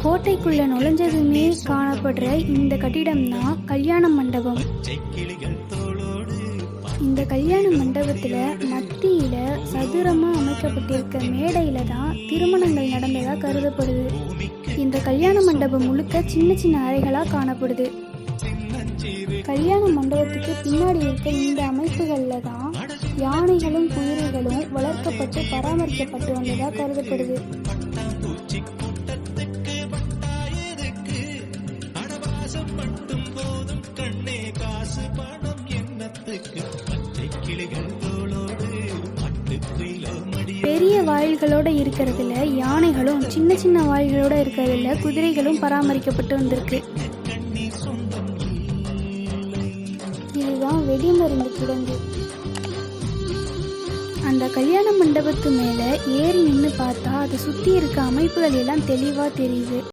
கோட்டைக்குள்ள நுழைஞ்சதுமே காணப்படுற இந்த கட்டிடம் தான் கல்யாண மண்டபம். இந்த கல்யாண மண்டபத்துல மத்தியில சதுரமா அமைக்கப்பட்டிருக்க மேடையில தான் திருமணங்கள் நடந்ததா கருதப்படுது. இந்த கல்யாண மண்டபம் முழுக்க சின்ன சின்ன அறைகளா காணப்படுது. கல்யாண மண்டபத்துக்கு பின்னாடி இருக்க இந்த அமைப்புகள்ல தான் யானைகளும் குதிரைகளும் வளர்க்கப்பட்டு பராமரிக்கப்பட்டு வந்ததா கருதப்படுது. பெரிய வாயில்களோட இருக்கிறதுல யானைகளும் சின்ன சின்ன வாயில்களோட இருக்கிறதுல குதிரைகளும் பராமரிக்கப்பட்டு வந்திருக்கு. இதுதான் வெடிமருந்து கிடங்கு. அந்த கல்யாண மண்டபத்து மேல ஏறி நின்று பார்த்தா அதை சுத்தி இருக்க அமைப்புகள் எல்லாம் தெளிவா தெரியுது.